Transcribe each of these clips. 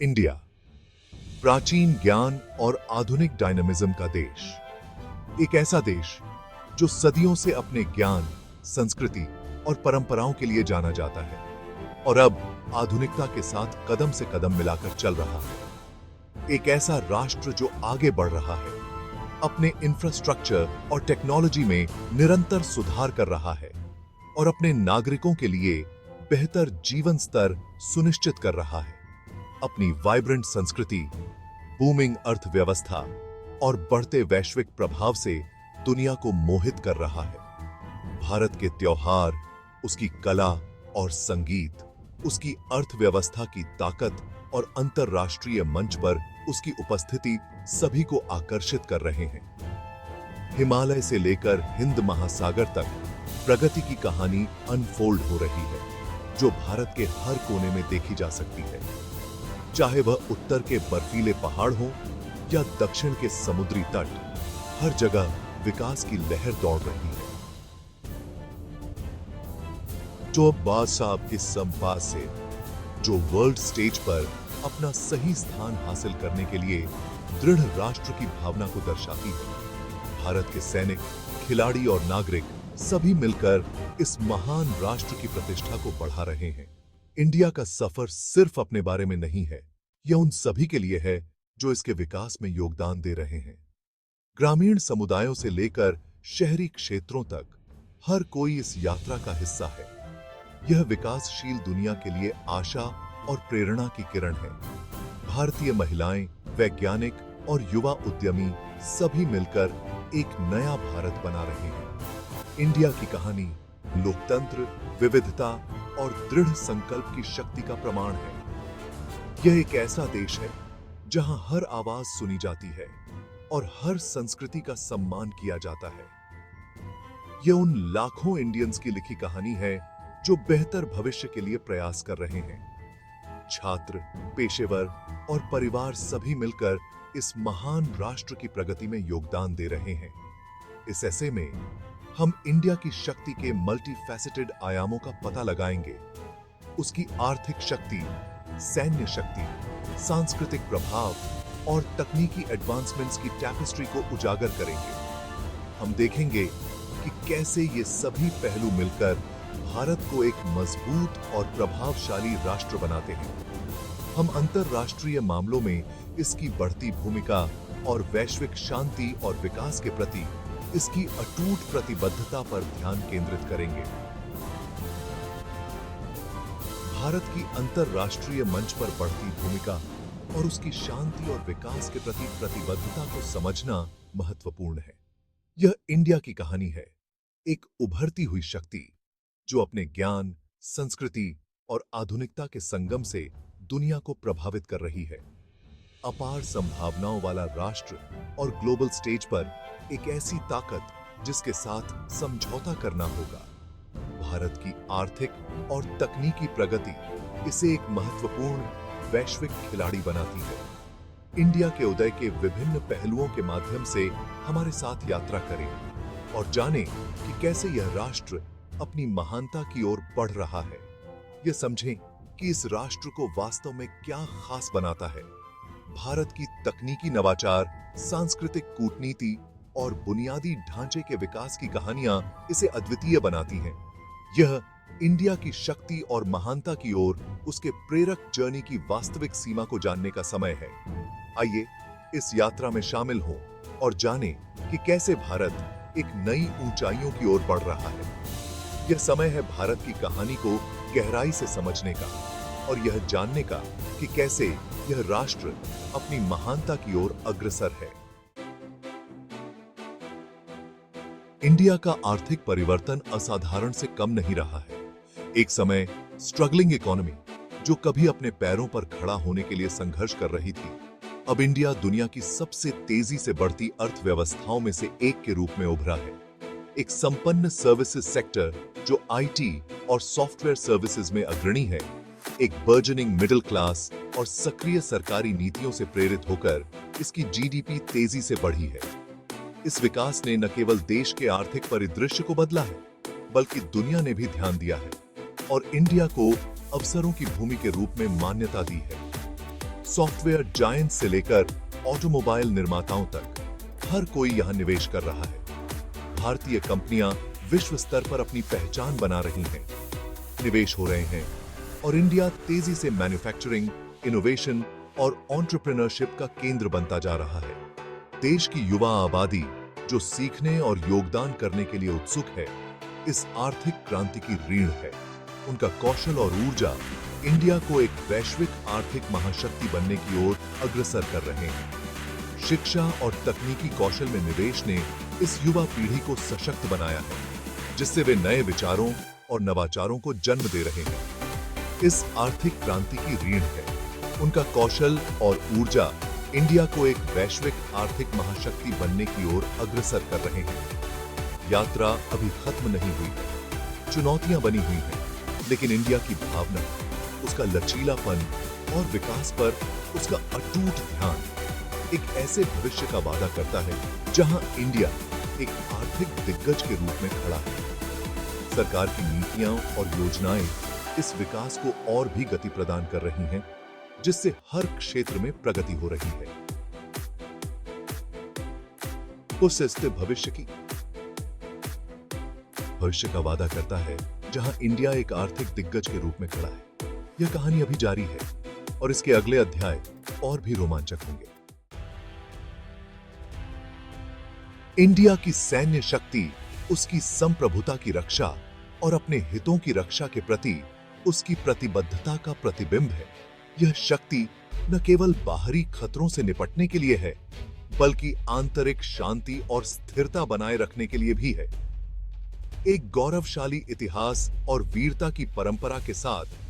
India, प्राचीन ज्ञान और आधुनिक डायनामिज्म का देश। एक ऐसा देश जो सदियों से अपने ज्ञान, संस्कृति और परंपराओं के लिए जाना जाता है और अब आधुनिकता के साथ कदम से कदम मिलाकर चल रहा है। एक ऐसा राष्ट्र जो आगे बढ़ रहा है, अपने इंफ्रास्ट्रक्चर और टेक्नोलॉजी में निरंतर सुधार कर रहा है और अपने नागरिकों के लिए बेहतर जीवन स्तर सुनिश्चित कर रहा है। अपनी वाइब्रेंट संस्कृति, बूमिंग अर्थव्यवस्था और बढ़ते वैश्विक प्रभाव से दुनिया को मोहित कर रहा है। भारत के त्योहार, उसकी कला और संगीत, उसकी अर्थव्यवस्था की ताकत और अंतर्राष्ट्रीय मंच पर उसकी उपस्थिति सभी को आकर्षित कर रहे हैं। हिमालय से लेकर हिंद महासागर तक प्रगति की कहानी अनफोल्ड हो रही है, जो भारत के हर कोने में देखी जा सकती है। चाहे वह उत्तर के बर्फीले पहाड़ हो या दक्षिण के समुद्री तट, हर जगह विकास की लहर दौड़ रही है। जो अब बादशाह के संपाद से जो वर्ल्ड स्टेज पर अपना सही स्थान हासिल करने के लिए दृढ़ राष्ट्र की भावना को दर्शाती है। भारत के सैनिक, खिलाड़ी और नागरिक सभी मिलकर इस महान राष्ट्र की प्रतिष्ठा को बढ़ा रहे हैं। इंडिया का सफर सिर्फ अपने बारे में नहीं है, यह उन सभी के लिए है जो इसके विकास में योगदान दे रहे हैं। ग्रामीण समुदायों से लेकर शहरी क्षेत्रों तक हर कोई इस यात्रा का हिस्सा है। यह विकासशील दुनिया के लिए आशा और प्रेरणा की किरण है। भारतीय महिलाएं, वैज्ञानिक और युवा उद्यमी सभी मिलकर एक नया भारत बना रहे हैं। इंडिया की कहानी लोकतंत्र, विविधता और दृढ़ संकल्प की शक्ति का प्रमाण है। यह एक ऐसा देश है जहां हर आवाज सुनी जाती है और हर संस्कृति का सम्मान किया जाता है। यह उन लाखों इंडियंस की लिखी कहानी है जो बेहतर भविष्य के लिए प्रयास कर रहे हैं। छात्र, पेशेवर और परिवार सभी मिलकर इस महान राष्ट्र की प्रगति में योगदान दे रहे हैं। इस ऐसे में हम इंडिया की शक्ति के मल्टीफैसेटेड आयामों का पता लगाएंगे। उसकी आर्थिक शक्ति, सैन्य शक्ति, सांस्कृतिक प्रभाव और तकनीकी एडवांसमेंट्स की टैपेस्ट्री को उजागर करेंगे। हम देखेंगे कि कैसे ये सभी पहलू मिलकर भारत को एक मजबूत और प्रभावशाली राष्ट्र बनाते हैं। हम अंतर्राष्ट्रीय मामलों में इसकी बढ़ती भूमिका और वैश्विक शांति और विकास के प्रति इसकी अटूट प्रतिबद्धता पर ध्यान केंद्रित करेंगे। भारत की अंतर्राष्ट्रीय मंच पर बढ़ती भूमिका और उसकी शांति और विकास के प्रति प्रतिबद्धता को समझना महत्वपूर्ण है। यह इंडिया की कहानी है, एक उभरती हुई शक्ति जो अपने ज्ञान, संस्कृति और आधुनिकता के संगम से दुनिया को प्रभावित कर रही है। अपार संभावनाओं वाला राष्ट्र और ग्लोबल स्टेज पर एक ऐसी ताकत जिसके साथ समझौता करना होगा। भारत की आर्थिक और तकनीकी प्रगति इसे एक महत्वपूर्ण वैश्विक खिलाड़ी बनाती है। इंडिया के उदय के विभिन्न पहलुओं के माध्यम से हमारे साथ यात्रा करें और जानें कि कैसे यह राष्ट्र अपनी महानता की ओर बढ़ रहा है। यह समझें कि इस राष्ट्र को वास्तव में क्या खास बनाता है। भारत की तकनीकी नवाचार, सांस्कृतिक कूटनीति और बुनियादी ढांचे के विकास की कहानियां इसे अद्वितीय बनाती हैं। यह इंडिया की शक्ति और महानता की ओर उसके प्रेरक जर्नी की वास्तविक सीमा को जानने का समय है। आइए इस यात्रा में शामिल हों और जानें कि कैसे भारत एक नई ऊंचाइयों की ओर बढ़ रहा है। यह समय है भारत की कहानी को गहराई से समझने का और यह जानने का कि कैसे यह राष्ट्र अपनी महानता की ओर अग्रसर है। इंडिया का आर्थिक परिवर्तन असाधारण से कम नहीं रहा है। एक समय स्ट्रगलिंग इकोनॉमी जो कभी अपने पैरों पर खड़ा होने के लिए संघर्ष कर रही थी, अब इंडिया दुनिया की सबसे तेजी से बढ़ती अर्थव्यवस्थाओं में से एक के रूप में उभरा है। एक संपन्न सर्विसेज सेक्टर जो आईटी और सॉफ्टवेयर सर्विसेज में अग्रणी है, एक बर्जनिंग मिडिल क्लास और सक्रिय सरकारी नीतियों से प्रेरित होकर इसकी जीडीपी तेजी से बढ़ी है। इस विकास ने न केवल देश के आर्थिक परिदृश्य को बदला है, बल्कि दुनिया ने भी ध्यान दिया है और इंडिया को अवसरों की भूमि के रूप में मान्यता दी है। सॉफ्टवेयर जायंट से लेकर ऑटोमोबाइल निर्माताओं तक हर कोई यहां निवेश कर रहा है। भारतीय कंपनियां विश्व स्तर पर अपनी पहचान बना रही हैं, निवेश हो रहे हैं और इंडिया तेजी से मैन्युफैक्चरिंग, इनोवेशन और एंटरप्रेन्योरशिप का केंद्र बनता जा रहा है। देश की युवा आबादी जो सीखने और योगदान करने के लिए उत्सुक है, इस आर्थिक क्रांति की रीढ़ है। उनका कौशल और ऊर्जा इंडिया को एक वैश्विक आर्थिक महाशक्ति बनने की ओर अग्रसर कर रहे हैं। शिक्षा और तकनीकी कौशल में निवेश ने इस युवा पीढ़ी को सशक्त बनाया है, जिससे वे नए विचारों और नवाचारों को जन्म दे रहे हैं। इस आर्थिक क्रांति की रीढ़ है उनका कौशल और ऊर्जा इंडिया को एक वैश्विक आर्थिक महाशक्ति बनने की ओर अग्रसर कर रहे हैं। यात्रा अभी खत्म नहीं हुई है, चुनौतियां बनी हुई हैं, लेकिन इंडिया की भावना, उसका लचीलापन और विकास पर उसका अटूट ध्यान एक ऐसे भविष्य का वादा करता है जहां इंडिया एक आर्थिक दिग्गज के रूप में खड़ा है। सरकार की नीतियां और योजनाएं इस विकास को और भी गति प्रदान कर रही हैं, जिससे हर क्षेत्र में प्रगति हो रही है। उस स्थिर भविष्य का वादा करता है जहां इंडिया एक आर्थिक दिग्गज के रूप में खड़ा है। यह कहानी अभी जारी है और इसके अगले अध्याय और भी रोमांचक होंगे। इंडिया की सैन्य शक्ति उसकी संप्रभुता की रक्षा और अपने हितों की रक्षा के प्रति उसकी प्रतिबद्धता का प्रतिबिंब है। यह शक्ति न केवल बाहरी खतरों से निपटने के लिए है, बल्कि आंतरिक शांति और स्थिरता बनाए रखने के लिए भी है। एक गौरवशाली इतिहास और वीरता की परंपरा के साथ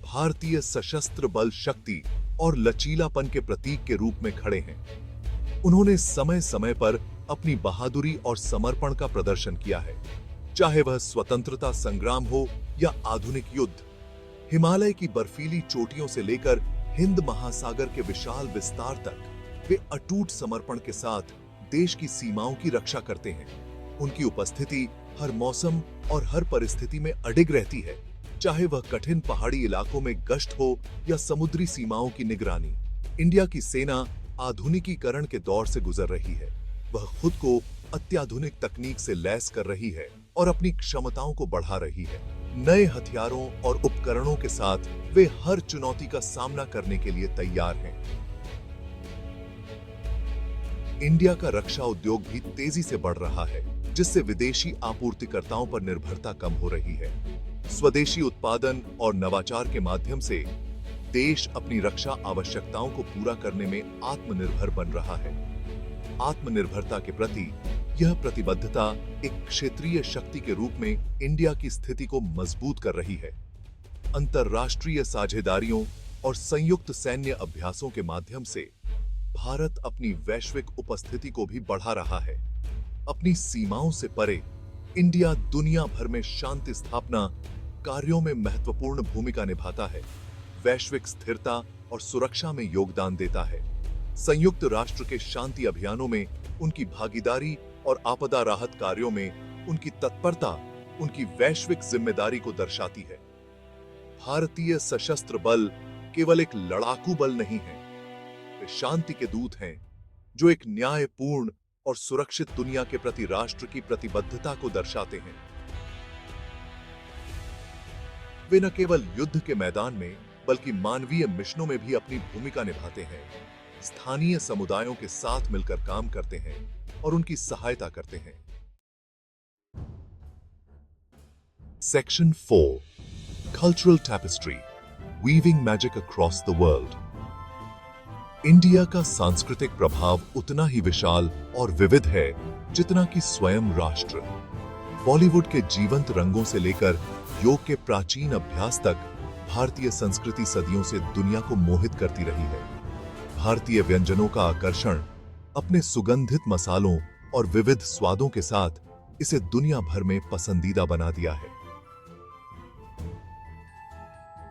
भारतीय सशस्त्र बल शक्ति और लचीलापन के प्रतीक के रूप में खड़े हैं। उन्होंने समय समय पर अपनी बहादुरी और समर्पण का प्रदर्शन किया है, चाहे वह स्वतंत्रता संग्राम हो या आधुनिक युद्ध। हिमालय की बर्फीली चोटियों से लेकर हिंद महासागर के विशाल विस्तार तक वे अटूट समर्पण के साथ देश की सीमाओं की रक्षा करते हैं। उनकी उपस्थिति हर मौसम और हर परिस्थिति में अडिग रहती है, चाहे वह कठिन पहाड़ी इलाकों में गश्त हो या समुद्री सीमाओं की निगरानी। इंडिया की सेना आधुनिकीकरण के दौर से गुजर रही है। वह खुद को अत्याधुनिक तकनीक से लैस कर रही है और अपनी क्षमताओं को बढ़ा रही है। नए हथियारों और उपकरणों के साथ वे हर चुनौती का सामना करने के लिए तैयार हैं। इंडिया का रक्षा उद्योग भी तेजी से बढ़ रहा है, जिससे विदेशी आपूर्तिकर्ताओं पर निर्भरता कम हो रही है। स्वदेशी उत्पादन और नवाचार के माध्यम से देश अपनी रक्षा आवश्यकताओं को पूरा करने में आत्मनिर्भर बन रहा है। आत्मनिर्भरता के प्रति यह प्रतिबद्धता एक क्षेत्रीय शक्ति के रूप में इंडिया की स्थिति को मजबूत कर रही है। अंतर्राष्ट्रीय साझेदारियों और संयुक्त सैन्य अभ्यासों के माध्यम से भारत अपनी वैश्विक उपस्थिति को भी बढ़ा रहा है। अपनी सीमाओं से परे इंडिया दुनिया भर में शांति स्थापना कार्यों में महत्वपूर्ण भूमिका निभाता है, वैश्विक स्थिरता और सुरक्षा में योगदान देता है। संयुक्त राष्ट्र के शांति अभियानों में उनकी भागीदारी और आपदा राहत कार्यों में उनकी तत्परता उनकी वैश्विक जिम्मेदारी को दर्शाती है। भारतीय सशस्त्र बल केवल एक लड़ाकू बल नहीं है, वे शांति के दूत हैं जो एक न्यायपूर्ण और सुरक्षित दुनिया के प्रति राष्ट्र की प्रतिबद्धता को दर्शाते हैं। वे न केवल युद्ध के मैदान में बल्कि मानवीय मिशनों में भी अपनी भूमिका निभाते हैं, स्थानीय समुदायों के साथ मिलकर काम करते हैं और उनकी सहायता करते हैं। Section 4 cultural tapestry weaving magic across the world. India का सांस्कृतिक प्रभाव उतना ही विशाल और विविध है जितना कि स्वयं राष्ट्र। बॉलीवुड के जीवंत रंगों से लेकर योग के प्राचीन अभ्यास तक भारतीय संस्कृति सदियों से दुनिया को मोहित करती रही है। भारतीय व्यंजनों का आकर्षण अपने सुगंधित मसालों और विविध स्वादों के साथ इसे दुनिया भर में पसंदीदा बना दिया है।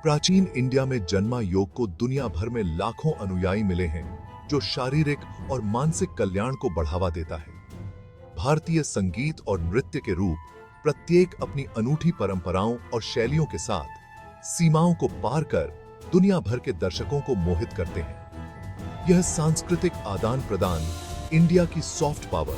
प्राचीन इंडिया में जन्मा योग को दुनिया भर में लाखों अनुयायी मिले हैं, जो शारीरिक और मानसिक कल्याण को बढ़ावा देता है। भारतीय संगीत और नृत्य के रूप प्रत्येक अपनी अनूठी परंपराओं और शैलियों के साथ सीमाओं को पार कर दुनिया भर के दर्शकों को मोहित करते हैं। यह सांस्कृतिक आदान प्रदान इंडिया की सॉफ्ट पावर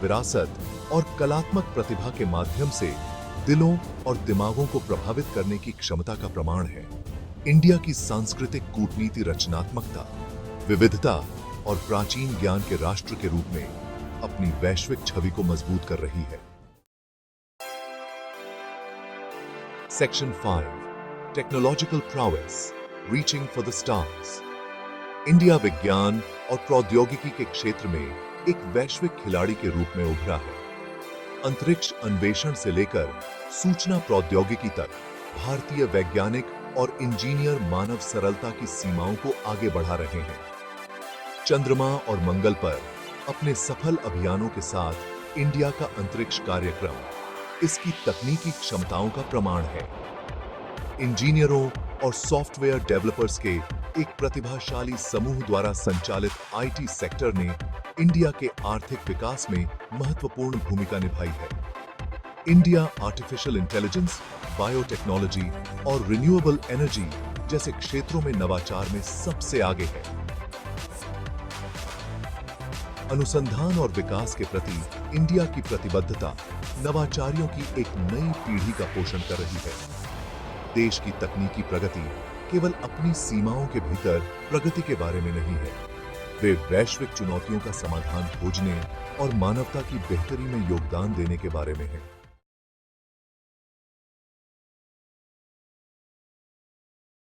विरासत और कलात्मक प्रतिभा के माध्यम से दिलों और दिमागों को प्रभावित करने की क्षमता का प्रमाण है। इंडिया की सांस्कृतिक कूटनीति रचनात्मकता, विविधता और प्राचीन ज्ञान के राष्ट्र के रूप में अपनी वैश्विक छवि को मजबूत कर रही है। Section 5 technological prowess reaching for the stars. India विज्ञान और प्रौद्योगिकी के क्षेत्र में एक वैश्विक खिलाड़ी के रूप में उभरा है। अंतरिक्ष अन्वेषण से लेकर सूचना प्रौद्योगिकी तक भारतीय वैज्ञानिक और इंजीनियर मानव सरलता की सीमाओं को आगे बढ़ा रहे हैं। चंद्रमा और मंगल पर अपने सफल अभियानों के साथ इंडिया का अंतरिक्ष कार्यक्रम इसकी तकनीकी क्षमताओं का प्रमाण है। इंजीनियरों और सॉफ्टवेयर डेवलपर्स के एक प्रतिभाशाली समूह द्वारा संचालित आईटी सेक्टर ने इंडिया के आर्थिक विकास में महत्वपूर्ण भूमिका निभाई है। इंडिया आर्टिफिशियल इंटेलिजेंस, बायोटेक्नोलॉजी और रिन्यूएबल एनर्जी जैसे क्षेत्रों में नवाचार में सबसे आगे है। अनुसंधान और विकास के प्रति इंडिया की प्रतिबद्धता नवाचारियों की एक नई पीढ़ी का पोषण कर रही है। देश की तकनीकी प्रगति केवल अपनी सीमाओं के भीतर प्रगति के बारे में नहीं है, वे वैश्विक चुनौतियों का समाधान खोजने और मानवता की बेहतरी में योगदान देने के बारे में है।